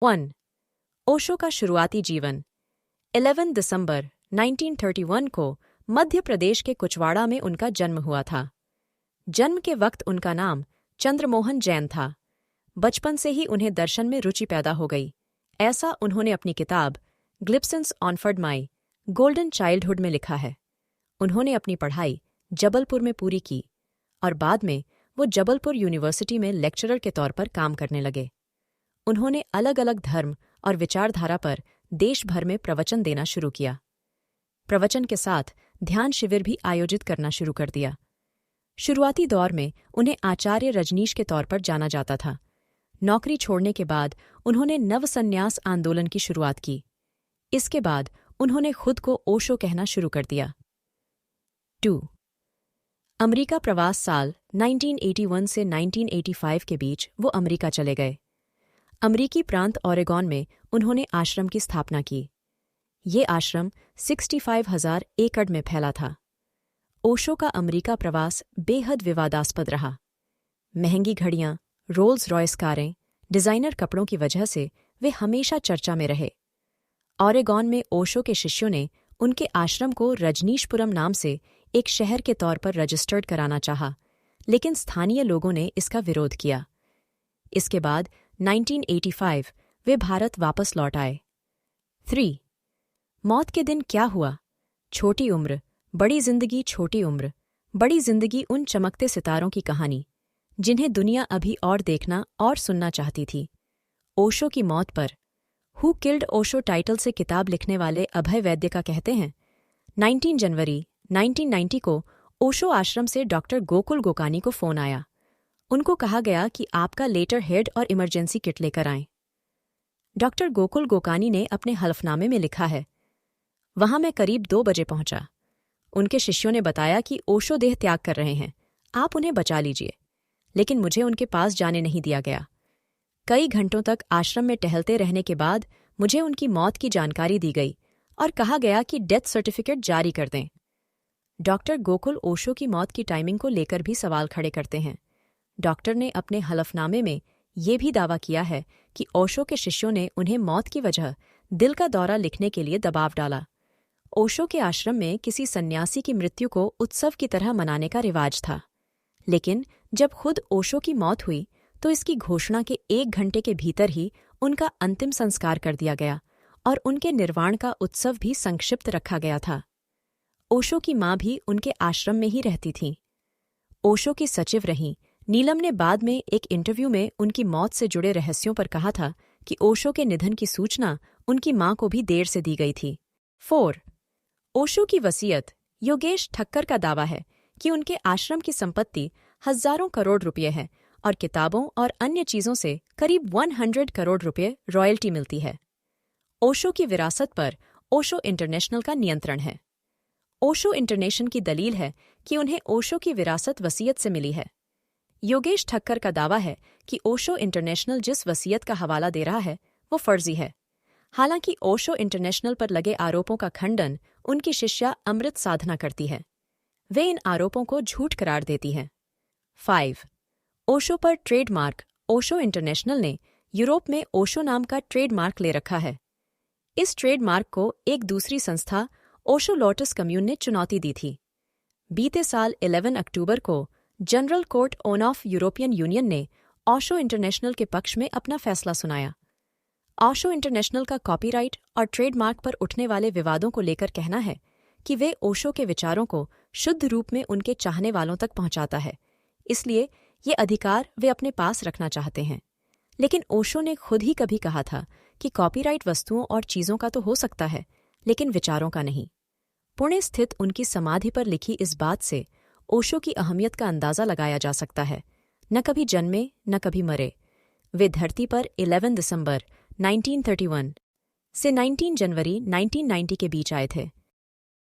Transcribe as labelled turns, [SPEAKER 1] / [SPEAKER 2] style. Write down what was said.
[SPEAKER 1] 1. ओशो का शुरुआती जीवन। 11 दिसंबर 1931 को मध्य प्रदेश के कुचवाड़ा में उनका जन्म हुआ था। जन्म के वक्त उनका नाम चंद्रमोहन जैन था। बचपन से ही उन्हें दर्शन में रुचि पैदा हो गई। ऐसा उन्होंने अपनी किताब ग्लिप्सन्स ऑनफर्ड माई गोल्डन चाइल्डहुड में लिखा है। उन्होंने अपनी पढ़ाई जबलपुर में पूरी की और बाद में वो जबलपुर यूनिवर्सिटी में लेक्चरर के तौर पर काम करने लगे। उन्होंने अलग अलग धर्म और विचारधारा पर देश भर में प्रवचन देना शुरू किया। प्रवचन के साथ ध्यान शिविर भी आयोजित करना शुरू कर दिया। शुरुआती दौर में उन्हें आचार्य रजनीश के तौर पर जाना जाता था। नौकरी छोड़ने के बाद उन्होंने नवसन्यास आंदोलन की शुरुआत की। इसके बाद उन्होंने खुद को ओशो कहना शुरू कर दिया। 2. अमेरिका प्रवास। साल 1981 से 1985 के बीच वो अमेरिका चले गए। अमेरिकी प्रांत ओरेगॉन में उन्होंने आश्रम की स्थापना की। ये आश्रम 65,000 एकड़ में फैला था। ओशो का अमेरिका प्रवास बेहद विवादास्पद रहा। महंगी घड़ियां, रोल्स रॉयस कारें, डिजाइनर कपड़ों की वजह से वे हमेशा चर्चा में रहे। ओरेगॉन में ओशो के शिष्यों ने उनके आश्रम को रजनीशपुरम नाम से एक शहर के तौर पर रजिस्टर्ड कराना चाहा, लेकिन स्थानीय लोगों ने इसका विरोध किया। इसके बाद 1985 वे भारत वापस लौट आए। 3. मौत के दिन क्या हुआ। छोटी उम्र, बड़ी जिंदगी। छोटी उम्र, बड़ी जिंदगी उन चमकते सितारों की कहानी जिन्हें दुनिया अभी और देखना और सुनना चाहती थी। ओशो की मौत पर हु किल्ड ओशो टाइटल से किताब लिखने वाले अभय वैद्य का कहते हैं, 19 जनवरी 1990 को ओशो आश्रम से डॉक्टर गोकुल गोकानी को फोन आया। उनको कहा गया कि आपका लेटर हेड और इमरजेंसी किट लेकर आएं। डॉक्टर गोकुल गोकानी ने अपने हलफनामे में लिखा है, वहां मैं करीब 2 बजे पहुंचा। उनके शिष्यों ने बताया कि ओशो देह त्याग कर रहे हैं, आप उन्हें बचा लीजिए, लेकिन मुझे उनके पास जाने नहीं दिया गया। कई घंटों तक आश्रम में टहलते रहने के बाद मुझे उनकी मौत की जानकारी दी गई और कहा गया कि डेथ सर्टिफिकेट जारी कर दें। डॉक्टर गोकुल ओशो की मौत की टाइमिंग को लेकर भी सवाल खड़े करते हैं। डॉक्टर ने अपने हलफनामे में ये भी दावा किया है कि ओशो के शिष्यों ने उन्हें मौत की वजह दिल का दौरा लिखने के लिए दबाव डाला। ओशो के आश्रम में किसी सन्यासी की मृत्यु को उत्सव की तरह मनाने का रिवाज था, लेकिन जब खुद ओशो की मौत हुई तो इसकी घोषणा के 1 घंटे के भीतर ही उनका अंतिम संस्कार कर दिया गया और उनके निर्वाण का उत्सव भी संक्षिप्त रखा गया था। ओशो की मां भी उनके आश्रम में ही रहती थीं। ओशो की सचिव रहीं नीलम ने बाद में एक इंटरव्यू में उनकी मौत से जुड़े रहस्यों पर कहा था कि ओशो के निधन की सूचना उनकी मां को भी देर से दी गई थी। 4. ओशो की वसीयत। योगेश ठक्कर का दावा है कि उनके आश्रम की संपत्ति हजारों करोड़ रुपये है और किताबों और अन्य चीजों से करीब 100 करोड़ रुपये रॉयल्टी मिलती है। ओशो की विरासत पर ओशो इंटरनेशनल का नियंत्रण है। ओशो इंटरनेशनल की दलील है कि उन्हें ओशो की विरासत वसीयत से मिली है। योगेश ठक्कर का दावा है कि ओशो इंटरनेशनल जिस वसीयत का हवाला दे रहा है वो फर्जी है। हालांकि ओशो इंटरनेशनल पर लगे आरोपों का खंडन उनकी शिष्या अमृत साधना करती है। वे इन आरोपों को झूठ करार देती हैं। 5. ओशो पर ट्रेडमार्क। ओशो इंटरनेशनल ने यूरोप में ओशो नाम का ट्रेडमार्क ले रखा है। इस ट्रेडमार्क को एक दूसरी संस्था ओशो लोटस कम्यून ने चुनौती दी थी। बीते साल 11 अक्टूबर को general court of European union ने ओशो इंटरनेशनल के पक्ष में अपना फैसला सुनाया। ओशो इंटरनेशनल का कॉपीराइट और ट्रेडमार्क पर उठने वाले विवादों को लेकर कहना है कि वे ओशो के विचारों को शुद्ध रूप में उनके चाहने वालों तक पहुंचाता है, इसलिए ये अधिकार वे अपने पास रखना चाहते हैं। लेकिन ओशो ने खुद ही कभी कहा था कि कॉपीराइट वस्तुओं और चीजों का तो हो सकता है, लेकिन विचारों का नहीं। पुणे स्थित उनकी समाधि पर लिखी इस बात से ओशो की अहमियत का अंदाजा लगाया जा सकता है। न कभी जन्मे न कभी मरे, वे धरती पर 11 दिसंबर 1931 से 19 जनवरी 1990 के बीच आए थे।